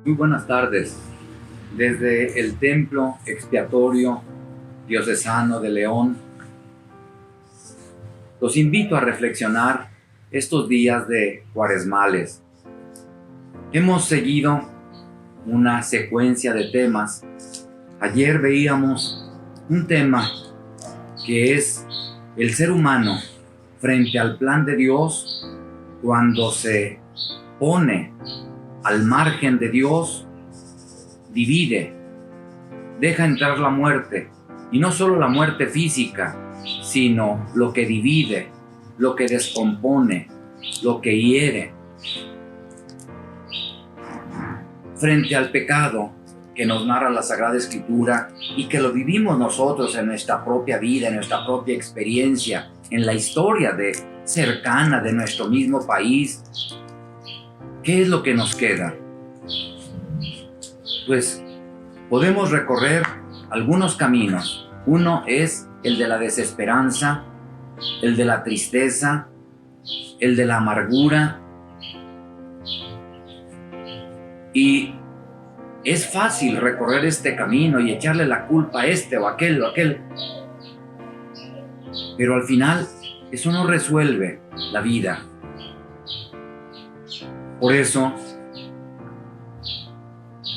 Muy buenas tardes. Desde el Templo Expiatorio Diocesano de León, los invito a reflexionar estos días de cuaresmales. Hemos seguido una secuencia de temas. Ayer veíamos un tema que es el ser humano frente al plan de Dios cuando se pone al margen de Dios, divide, deja entrar la muerte, y no solo la muerte física, sino lo que divide, lo que descompone, lo que hiere. Frente al pecado que nos narra la Sagrada Escritura y que lo vivimos nosotros en nuestra propia vida, en nuestra propia experiencia, en la historia cercana de nuestro mismo país, ¿qué es lo que nos queda? Pues podemos recorrer algunos caminos. Uno es el de la desesperanza, el de la tristeza, el de la amargura. Y es fácil recorrer este camino y echarle la culpa a este o aquel o aquel. Pero al final eso no resuelve la vida. Por eso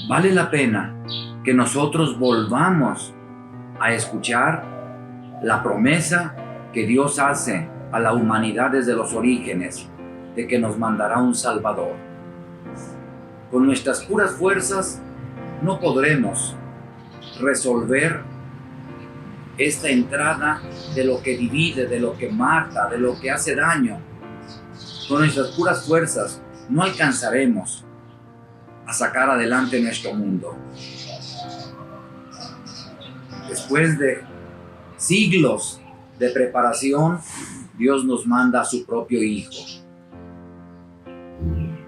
vale la pena que nosotros volvamos a escuchar la promesa que Dios hace a la humanidad desde los orígenes, de que nos mandará un Salvador. Con nuestras puras fuerzas no podremos resolver esta entrada de lo que divide, de lo que mata, de lo que hace daño. Con nuestras puras fuerzas no alcanzaremos a sacar adelante nuestro mundo. Después de siglos de preparación, Dios nos manda a su propio Hijo.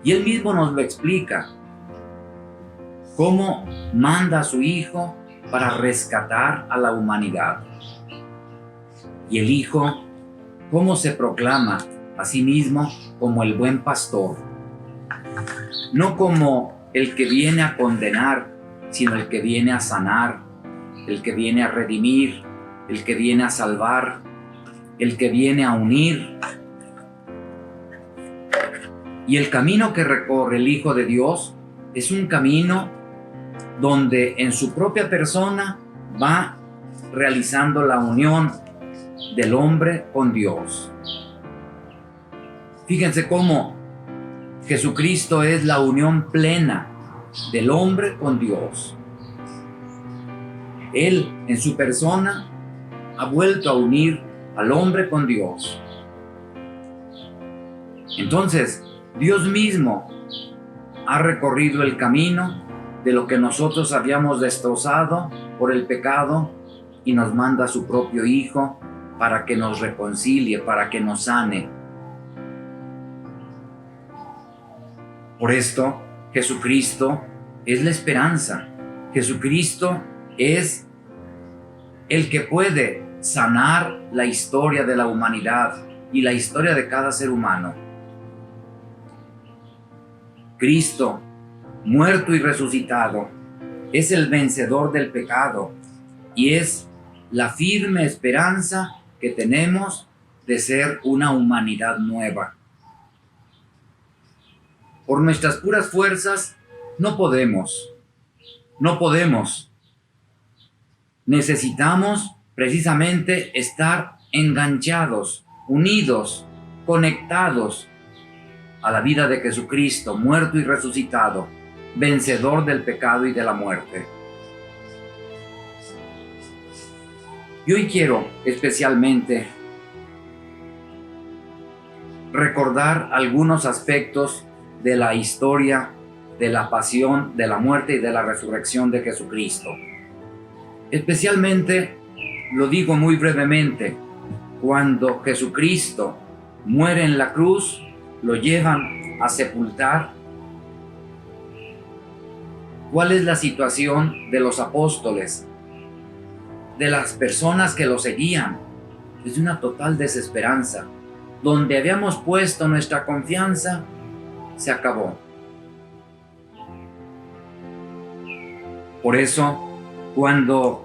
Y Él mismo nos lo explica, cómo manda a su Hijo para rescatar a la humanidad. Y el Hijo, cómo se proclama a sí mismo como el buen pastor. No como el que viene a condenar, sino el que viene a sanar, el que viene a redimir, el que viene a salvar, el que viene a unir. Y el camino que recorre el Hijo de Dios es un camino donde en su propia persona va realizando la unión del hombre con Dios. Fíjense cómo Jesucristo es la unión plena del hombre con Dios. Él, en su persona, ha vuelto a unir al hombre con Dios. Entonces, Dios mismo ha recorrido el camino de lo que nosotros habíamos destrozado por el pecado y nos manda a su propio Hijo para que nos reconcilie, para que nos sane. Por esto, Jesucristo es la esperanza. Jesucristo es el que puede sanar la historia de la humanidad y la historia de cada ser humano. Cristo, muerto y resucitado, es el vencedor del pecado y es la firme esperanza que tenemos de ser una humanidad nueva. Por nuestras puras fuerzas no podemos. Necesitamos precisamente estar enganchados, unidos, conectados a la vida de Jesucristo, muerto y resucitado, vencedor del pecado y de la muerte. Y hoy quiero especialmente recordar algunos aspectos de la historia de la pasión, de la muerte y de la resurrección de Jesucristo. Especialmente, lo digo muy brevemente, cuando Jesucristo muere en la cruz, lo llevan a sepultar. ¿Cuál es la situación de los apóstoles, de las personas que lo seguían? Es una total desesperanza. Donde habíamos puesto nuestra confianza, se acabó. Por eso, cuando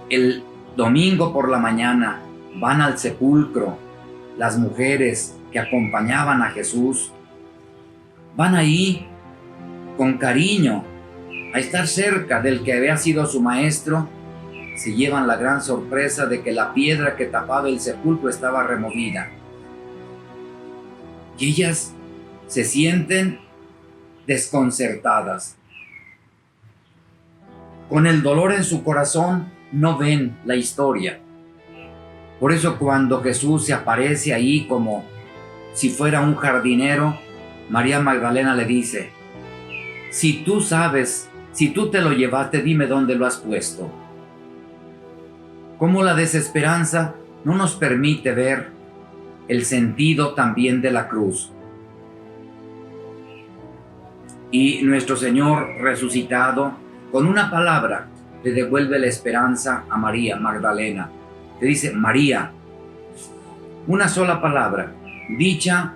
el domingo por la mañana van al sepulcro, las mujeres que acompañaban a Jesús, van ahí con cariño a estar cerca del que había sido su maestro, se llevan la gran sorpresa de que la piedra que tapaba el sepulcro estaba removida. Y ellas se sienten desconcertadas. Con el dolor en su corazón no ven la historia. Por eso cuando Jesús se aparece ahí como si fuera un jardinero, María Magdalena le dice: si tú sabes, si tú te lo llevaste, dime dónde lo has puesto. Cómo la desesperanza no nos permite ver el sentido también de la cruz. Y nuestro Señor resucitado, con una palabra, le devuelve la esperanza a María Magdalena. Le dice: María. Una sola palabra, dicha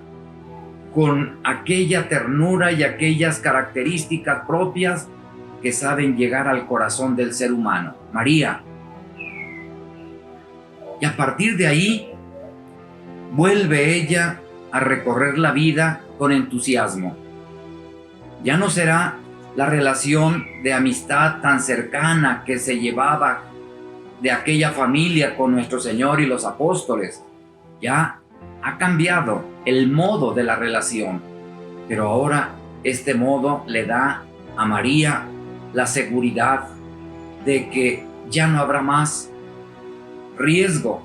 con aquella ternura y aquellas características propias que saben llegar al corazón del ser humano. María. Y a partir de ahí, vuelve ella a recorrer la vida con entusiasmo. Ya no será la relación de amistad tan cercana que se llevaba de aquella familia con nuestro Señor y los apóstoles. Ya ha cambiado el modo de la relación, pero ahora este modo le da a María la seguridad de que ya no habrá más riesgo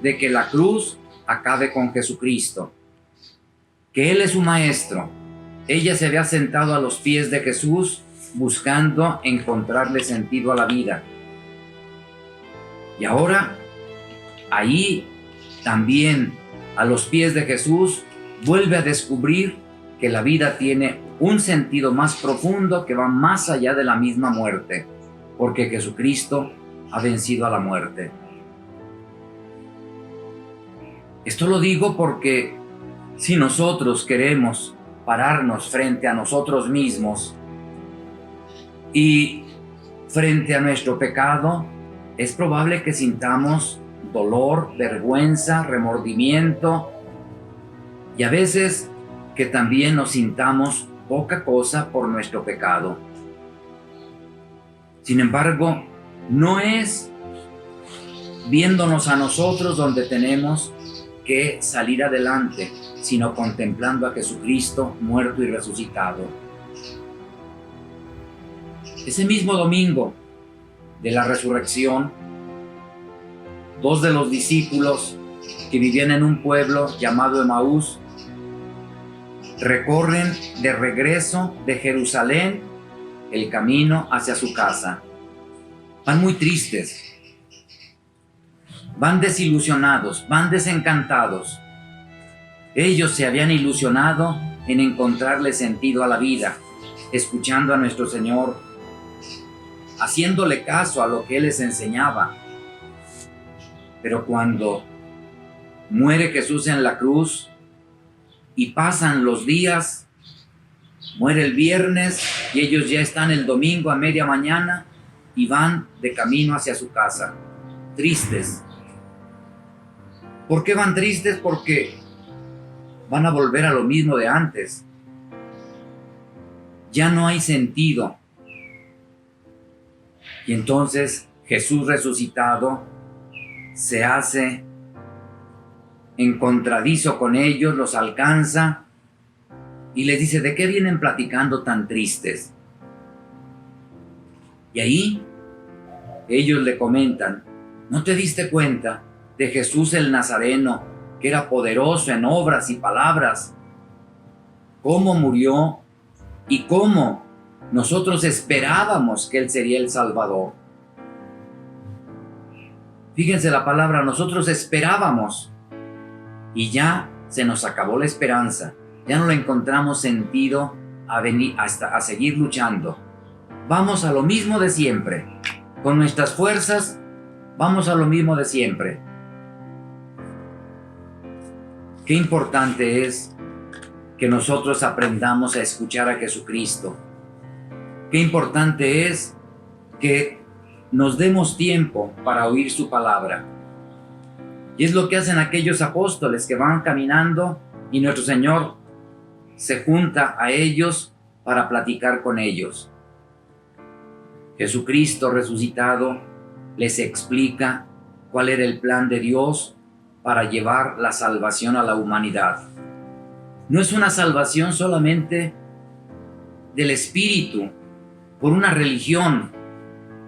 de que la cruz acabe con Jesucristo, que Él es su maestro. Ella se había sentado a los pies de Jesús buscando encontrarle sentido a la vida. Y ahora, ahí también a los pies de Jesús, vuelve a descubrir que la vida tiene un sentido más profundo que va más allá de la misma muerte, porque Jesucristo ha vencido a la muerte. Esto lo digo porque si nosotros queremos pararnos frente a nosotros mismos y frente a nuestro pecado, es probable que sintamos dolor, vergüenza, remordimiento y a veces que también nos sintamos poca cosa por nuestro pecado. Sin embargo, no es viéndonos a nosotros donde tenemos que salir adelante, sino contemplando a Jesucristo muerto y resucitado. Ese mismo domingo de la resurrección, dos de los discípulos que vivían en un pueblo llamado Emaús recorren de regreso de Jerusalén el camino hacia su casa. Van muy tristes, van desilusionados, van desencantados. Ellos se habían ilusionado en encontrarle sentido a la vida, escuchando a nuestro Señor, haciéndole caso a lo que Él les enseñaba. Pero cuando muere Jesús en la cruz y pasan los días, muere el viernes y ellos ya están el domingo a media mañana y van de camino hacia su casa, tristes. ¿Por qué van tristes? Porque van a volver a lo mismo de antes. Ya no hay sentido. Y entonces Jesús resucitado se hace encontradizo con ellos, los alcanza y les dice: ¿de qué vienen platicando tan tristes? Y ahí ellos le comentan: ¿no te diste cuenta de Jesús el Nazareno, que era poderoso en obras y palabras? ¿Cómo murió y cómo nosotros esperábamos que Él sería el Salvador? Fíjense la palabra, nosotros esperábamos y ya se nos acabó la esperanza. Ya no le encontramos sentido a seguir luchando. Vamos a lo mismo de siempre. Con nuestras fuerzas, vamos a lo mismo de siempre. Qué importante es que nosotros aprendamos a escuchar a Jesucristo, Qué importante es que nos demos tiempo para oír su palabra. Y es lo que hacen aquellos apóstoles que van caminando y nuestro Señor se junta a ellos para platicar con ellos. Jesucristo resucitado les explica cuál era el plan de Dios para llevar la salvación a la humanidad. No es una salvación solamente del espíritu por una religión,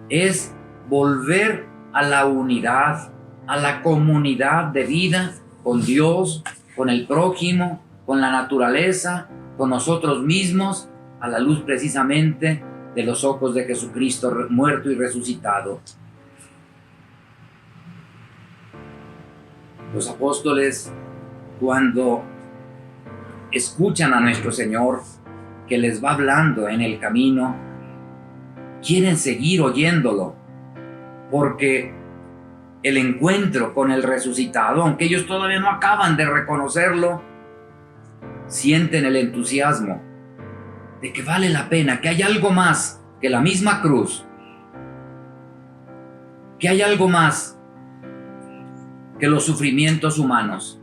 es volver a la unidad, a la comunidad de vida con Dios, con el prójimo, con la naturaleza, con nosotros mismos, a la luz precisamente de los ojos de Jesucristo muerto y resucitado. Los apóstoles, cuando escuchan a nuestro Señor que les va hablando en el camino, quieren seguir oyéndolo, porque el encuentro con el resucitado, aunque ellos todavía no acaban de reconocerlo, sienten el entusiasmo de que vale la pena, que hay algo más que la misma cruz, que hay algo más que los sufrimientos humanos.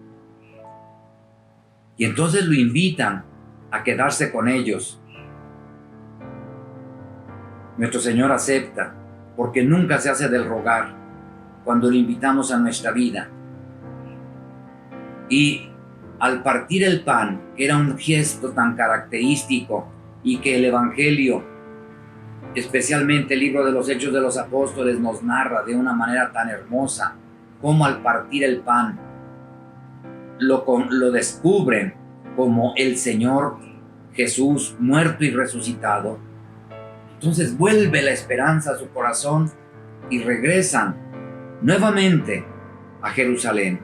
Y entonces lo invitan a quedarse con ellos. Nuestro Señor acepta, porque nunca se hace del rogar cuando lo invitamos a nuestra vida. Y al partir el pan, que era un gesto tan característico y que el Evangelio, especialmente el libro de los Hechos de los Apóstoles, nos narra de una manera tan hermosa, como al partir el pan lo descubren como el Señor Jesús muerto y resucitado. Entonces vuelve la esperanza a su corazón y regresan nuevamente a Jerusalén.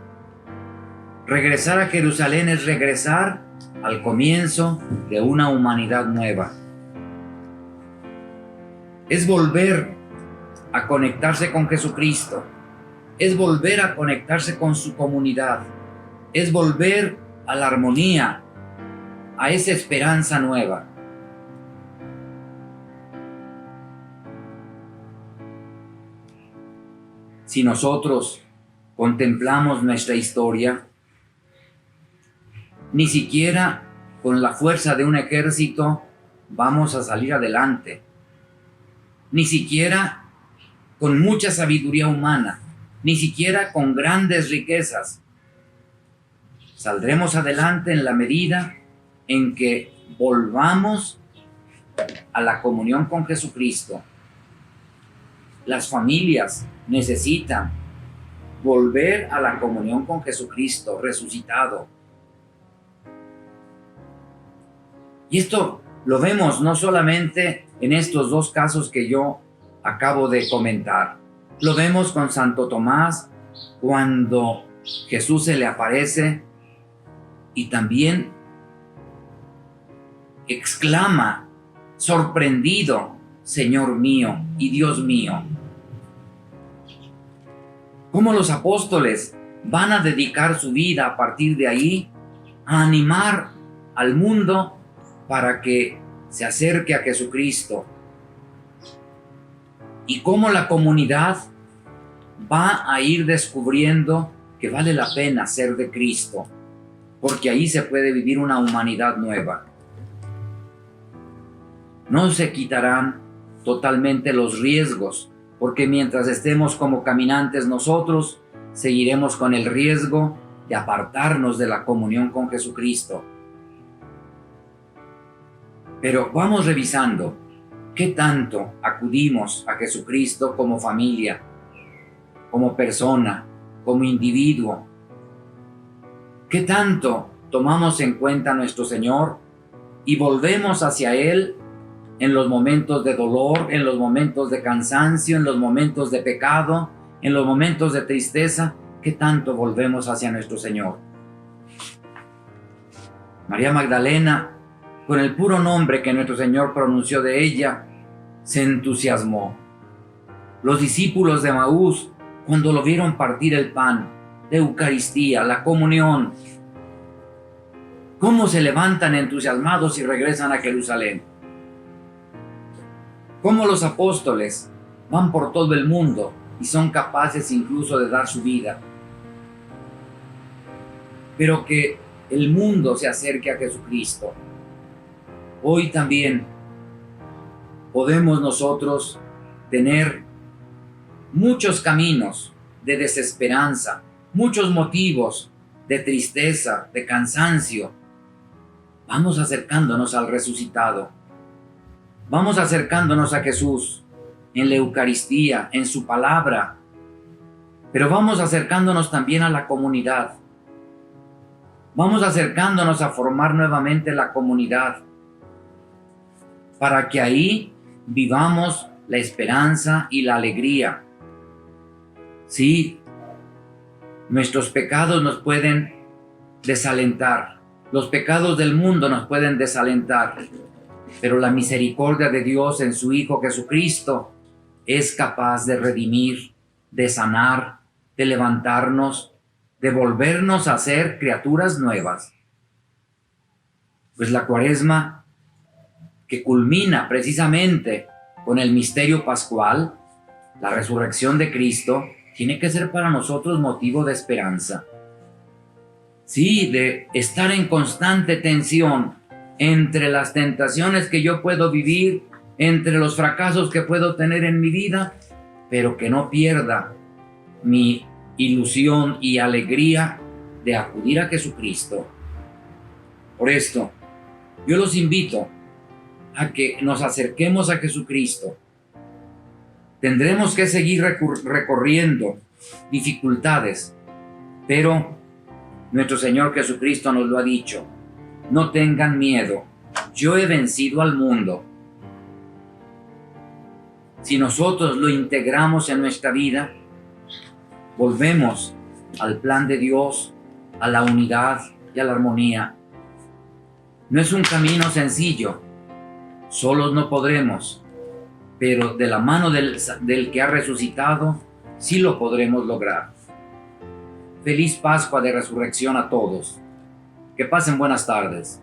Regresar a Jerusalén es regresar al comienzo de una humanidad nueva. Es volver a conectarse con Jesucristo. Es volver a conectarse con su comunidad. Es volver a la armonía, a esa esperanza nueva. Si nosotros contemplamos nuestra historia, ni siquiera con la fuerza de un ejército vamos a salir adelante. Ni siquiera con mucha sabiduría humana, ni siquiera con grandes riquezas. Saldremos adelante en la medida en que volvamos a la comunión con Jesucristo. Las familias necesitan volver a la comunión con Jesucristo resucitado. Y esto lo vemos no solamente en estos dos casos que yo acabo de comentar. Lo vemos con Santo Tomás cuando Jesús se le aparece y también exclama, sorprendido, Señor mío y Dios mío. Cómo los apóstoles van a dedicar su vida a partir de ahí a animar al mundo para que se acerque a Jesucristo. Y cómo la comunidad va a ir descubriendo que vale la pena ser de Cristo, porque ahí se puede vivir una humanidad nueva. No se quitarán totalmente los riesgos, porque mientras estemos como caminantes nosotros, seguiremos con el riesgo de apartarnos de la comunión con Jesucristo. Pero vamos revisando qué tanto acudimos a Jesucristo como familia, como persona, como individuo. Qué tanto tomamos en cuenta a nuestro Señor y volvemos hacia Él en los momentos de dolor, en los momentos de cansancio, en los momentos de pecado, en los momentos de tristeza. Qué tanto volvemos hacia nuestro Señor. María Magdalena, con el puro nombre que nuestro Señor pronunció de ella, se entusiasmó. Los discípulos de Emaús, cuando lo vieron partir el pan de Eucaristía, la comunión, cómo se levantan entusiasmados y regresan a Jerusalén. cómo los apóstoles van por todo el mundo y son capaces incluso de dar su vida. Pero que el mundo se acerque a Jesucristo. Hoy también podemos nosotros tener muchos caminos de desesperanza, muchos motivos de tristeza, de cansancio. Vamos acercándonos al resucitado. Vamos acercándonos a Jesús en la Eucaristía, en su palabra. Pero vamos acercándonos también a la comunidad. Vamos acercándonos a formar nuevamente la comunidad, para que ahí vivamos la esperanza y la alegría. Sí, nuestros pecados nos pueden desalentar, los pecados del mundo nos pueden desalentar, pero la misericordia de Dios en su Hijo Jesucristo es capaz de redimir, de sanar, de levantarnos, de volvernos a ser criaturas nuevas. Pues la Cuaresma, que culmina precisamente con el misterio pascual, la resurrección de Cristo, tiene que ser para nosotros motivo de esperanza. Sí, de estar en constante tensión entre las tentaciones que yo puedo vivir, entre los fracasos que puedo tener en mi vida, pero que no pierda mi ilusión y alegría de acudir a Jesucristo. Por esto, yo los invito a que nos acerquemos a Jesucristo. Tendremos que seguir recorriendo dificultades, pero nuestro Señor Jesucristo nos lo ha dicho: no tengan miedo, yo he vencido al mundo. Si nosotros lo integramos en nuestra vida, volvemos al plan de Dios, a la unidad y a la armonía. No es un camino sencillo, solos no podremos, pero de la mano del que ha resucitado, sí lo podremos lograr. Feliz Pascua de Resurrección a todos. Que pasen buenas tardes.